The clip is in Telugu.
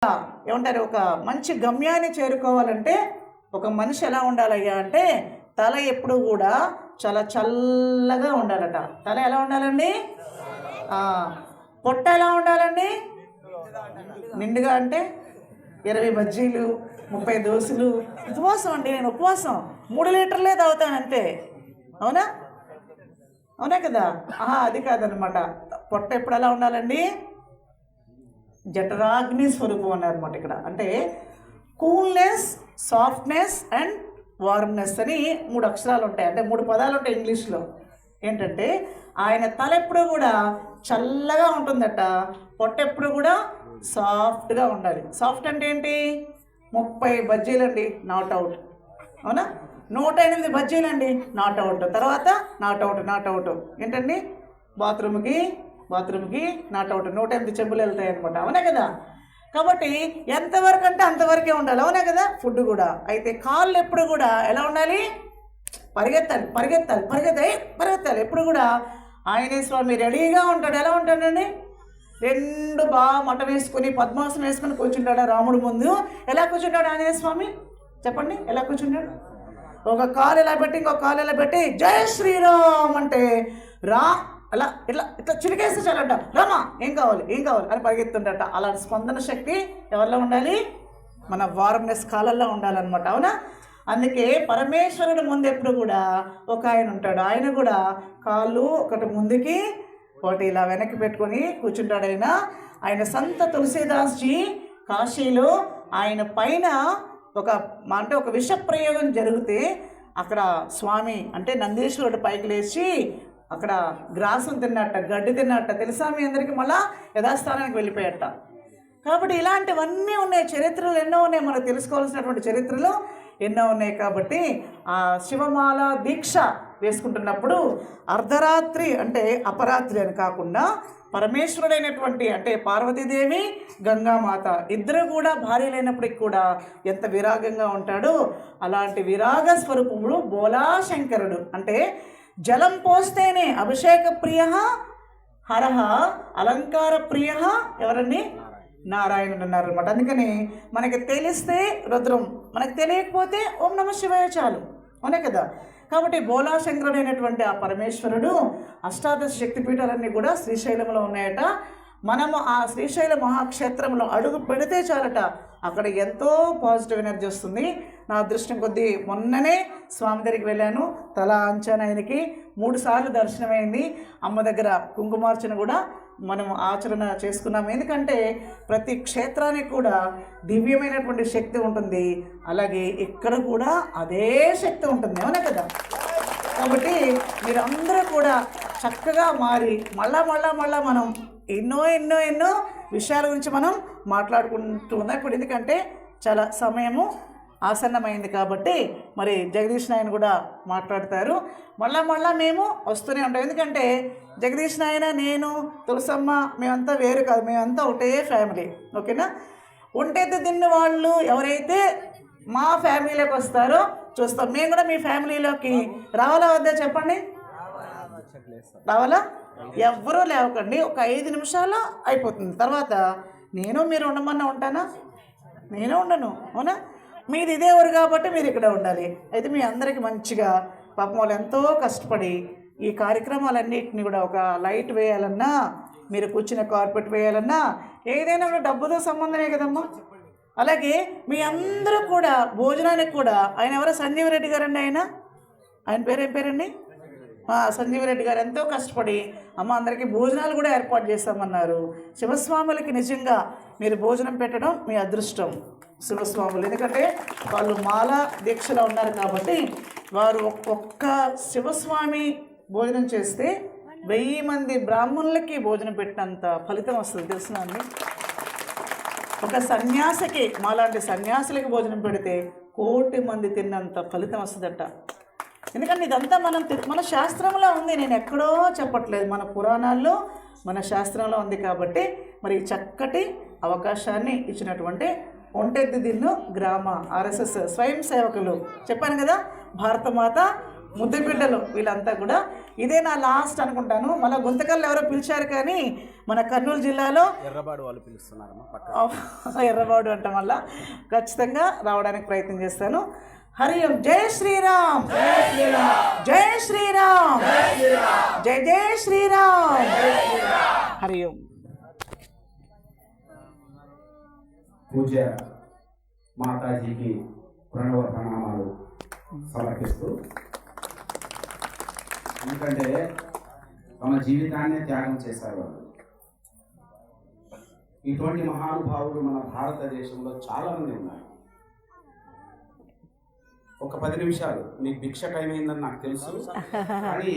ఏమంటారు, ఒక మంచి గమ్యాన్ని చేరుకోవాలంటే ఒక మనిషి ఎలా ఉండాలయ్యా అంటే తల ఎప్పుడు కూడా చాలా చల్లగా ఉండాలట. తల ఎలా ఉండాలండి? పొట్ట ఎలా ఉండాలండి? నిండుగా అంటే 20 బజ్జీలు 30 దోశలు. ఉపవాసం అండి, నేను ఉపవాసం 3 లీటర్లే తాగుతాను అంతే. అవునా అవునా కదా? అది కాదనమాట. పొట్ట ఎప్పుడు ఎలా ఉండాలండి? జఠరాగ్ని స్వరూపం అన్నారనమాట ఇక్కడ. అంటే కూల్నెస్, సాఫ్ట్నెస్ అండ్ వార్మ్నెస్ అని 3 అక్షరాలు ఉంటాయి, అంటే 3 పదాలు ఉంటాయి ఇంగ్లీష్లో. ఏంటంటే ఆయన తల ఎప్పుడు కూడా చల్లగా ఉంటుందట, పొట్ట ఎప్పుడు కూడా సాఫ్ట్గా ఉండాలి. సాఫ్ట్ అంటే ఏంటి? 30 బజ్జీలండి, నాట్ అవుట్. అవునా? 108 బజ్జీలండి, నాట్ అవుట్. తర్వాత నాట్ అవుట్ ఏంటండి? బాత్రూమ్కి నాట్ అవుట్. 108 చెంబులు వెళ్తాయి అనమాట. అవునా కదా? కాబట్టి ఎంతవరకు అంటే అంతవరకే ఉండాలి. అవునా కదా? ఫుడ్ కూడా. అయితే కాళ్ళు ఎప్పుడు కూడా ఎలా ఉండాలి? పరిగెత్తాలి ఎప్పుడు కూడా. ఆంజనేయ స్వామి రెడీగా ఉంటాడు. ఎలా ఉంటాడండి? 2 బాగా మట వేసుకుని పద్మాసనం వేసుకుని కూర్చుంటాడు రాముడు ముందు. ఎలా కూర్చుంటాడు ఆంజనేయ స్వామి? చెప్పండి, ఎలా కూర్చుంటాడు? ఒక కాలు ఎలా పెట్టి ఇంకొక కాలు ఎలా పెట్టి జై శ్రీరామ్ అంటే రా అలా ఇట్లా చిలికేస్తే చాలంట, రామా ఏం కావాలి అని పరిగెత్తుంటట. అలాంటి స్పందన శక్తి ఎవరిలో ఉండాలి? మన వార్మ్నెస్ కాలల్లో ఉండాలన్నమాట. అవునా? అందుకే పరమేశ్వరుడు ముందు ఎప్పుడు కూడా ఒక ఆయన ఉంటాడు. ఆయన కూడా కాళ్ళు ఒకటి ముందుకి ఒకటి ఇలా వెనక్కి పెట్టుకొని కూర్చుంటాడు. ఆయన సంత తులసీదాస్జీ కాశీలో ఆయన పైన ఒక విష ప్రయోగం జరిగితే అక్కడ స్వామి అంటే నందీశ్వరుడు పైకి లేచి అక్కడ గ్రాసం తిన్నట్ట, గడ్డి తిన్నట్ట. తెలుసా మీ అందరికీ? మళ్ళా యథాస్థానానికి వెళ్ళిపోయట. కాబట్టి ఇలాంటివన్నీ ఉన్నాయి, చరిత్రలు ఎన్నో ఉన్నాయి, మనకు తెలుసుకోవాల్సినటువంటి చరిత్రలు ఎన్నో ఉన్నాయి. కాబట్టి ఆ శివమాల దీక్ష వేసుకుంటున్నప్పుడు అర్ధరాత్రి అంటే అపరాత్రి అని కాకుండా పరమేశ్వరుడైనటువంటి అంటే పార్వతీదేవి, గంగామాత ఇద్దరు కూడా భార్యలైనప్పటికి కూడా ఎంత విరాగంగా ఉంటాడో అలాంటి విరాగ స్వరూపముడు బోలాశంకరుడు. అంటే జలం పోస్తేనే అభిషేక ప్రియ హరహ అలంకార ప్రియ ఎవరండి? నారాయణుడు అన్నారు అనమాట. అందుకని మనకి తెలిస్తే రుద్రం, మనకు తెలియకపోతే ఓం నమ శివాయ చాలు. అవునే కదా? కాబట్టి బోలాశంకరుడు అయినటువంటి ఆ పరమేశ్వరుడు అష్టాదశ శక్తిపీఠాలన్నీ కూడా శ్రీశైలంలో ఉన్నాయట. మనము ఆ శ్రీశైల మహాక్షేత్రంలో అడుగు పెడితే చాలట, అక్కడ ఎంతో పాజిటివ్ ఎనర్జీ వస్తుంది. నా అదృష్టం కొద్దీ మొన్ననే స్వామి దగ్గరికి వెళ్ళాను. తల అంచాను, ఆయనకి 3 సార్లు దర్శనమైంది. అమ్మ దగ్గర కుంకుమార్చన కూడా మనం ఆచరణ చేసుకున్నాము. ఎందుకంటే ప్రతి క్షేత్రానికి కూడా దివ్యమైనటువంటి శక్తి ఉంటుంది, అలాగే ఇక్కడ కూడా అదే శక్తి ఉంటుంది. అవునా కదా? కాబట్టి మీరందరూ కూడా చక్కగా మారి మళ్ళా మనం ఎన్నో విషయాల గురించి మనం మాట్లాడుకుంటూ ఉన్నాం ఇప్పుడు. ఎందుకంటే చాలా సమయము ఆసన్నమైంది కాబట్టి మరి జగదీష్ నాయన కూడా మాట్లాడతారు. మళ్ళా మేము వస్తూనే ఉంటాం. ఎందుకంటే జగదీష్ నాయన, నేను, తులసమ్మ మేమంతా వేరు కాదు, మేమంతా ఒకటే ఫ్యామిలీ. ఓకేనా? ఒంటెద్దు తిన్న వాళ్ళు ఎవరైతే మా ఫ్యామిలీలోకి వస్తారో చూస్తాం. మేము కూడా మీ ఫ్యామిలీలోకి రావాలా వద్దా చెప్పండి? రావాలా? ఎవ్వరూ లేవకండి, ఒక 5 నిమిషాలు అయిపోతుంది. తర్వాత మీరు ఉండమన్నా ఉంటానా? నేను ఉండను. అవునా? మీది ఇదే ఊరు కాబట్టి మీరు ఇక్కడ ఉండాలి. అయితే మీ అందరికీ మంచిగా పాపం వాళ్ళు ఎంతో కష్టపడి ఈ కార్యక్రమాలన్నింటినీ కూడా ఒక లైట్ వేయాలన్నా, మీరు కూర్చున్న కార్పెట్ వేయాలన్నా ఏదైనా కూడా డబ్బుతో సంబంధమే కదమ్మా. అలాగే మీ అందరూ కూడా భోజనానికి కూడా ఆయన ఎవరో సంజీవరెడ్డి గారండి. ఆయన పేరేం పేరండి? సంజీవరెడ్డి గారు ఎంతో కష్టపడి అమ్మ అందరికీ భోజనాలు కూడా ఏర్పాటు చేస్తామన్నారు. శివస్వాములకి నిజంగా మీరు భోజనం పెట్టడం మీ అదృష్టం శివస్వాములు. ఎందుకంటే వాళ్ళు మాల దీక్షలో ఉన్నారు కాబట్టి వారు ఒక్క శివస్వామి భోజనం చేస్తే 1000 మంది బ్రాహ్మణులకి భోజనం పెట్టినంత ఫలితం వస్తుంది. తెలుసునండి? ఒక సన్యాసికి, మాలాంటి సన్యాసులకి భోజనం పెడితే 1,000,000 మంది తిన్నంత ఫలితం వస్తుందట. ఎందుకంటే ఇదంతా మన శాస్త్రంలో ఉంది, నేను ఎక్కడో చెప్పట్లేదు, మన పురాణాల్లో మన శాస్త్రంలో ఉంది. కాబట్టి మరి చక్కటి అవకాశాన్ని ఇచ్చినటువంటి ఒంటెద్దు దిన్ను గ్రామ RSS స్వయం సేవకులు చెప్పాను కదా, భారతమాత ముద్దుబిడ్డలు వీళ్ళంతా కూడా ఇదే నా లాస్ట్ అనుకుంటాను. మళ్ళీ గుంతకల్లు ఎవరో పిలిచారు కానీ మన కర్నూలు జిల్లాలో ఎర్రబాడు వాళ్ళు పిలుస్తున్నారు. ఎర్రబాడు అంట, మళ్ళా ఖచ్చితంగా రావడానికి ప్రయత్నం చేస్తాను. హరి ఓం. జై శ్రీరామ్, జై శ్రీరామ్, జై జై శ్రీరామ్. హరి ఓం. పూజ్య మాతాజీకి ప్రణవ ప్రణామాలు సమర్పిస్తూ, ఎందుకంటే తమ జీవితాన్ని త్యాగం చేశారు వాళ్ళు. ఇటువంటి మహానుభావులు మన భారతదేశంలో చాలా మంది ఉన్నారు. ఒక 10 నిమిషాలు మీకు భిక్ష టైం అయిందని నాకు తెలుసు, కానీ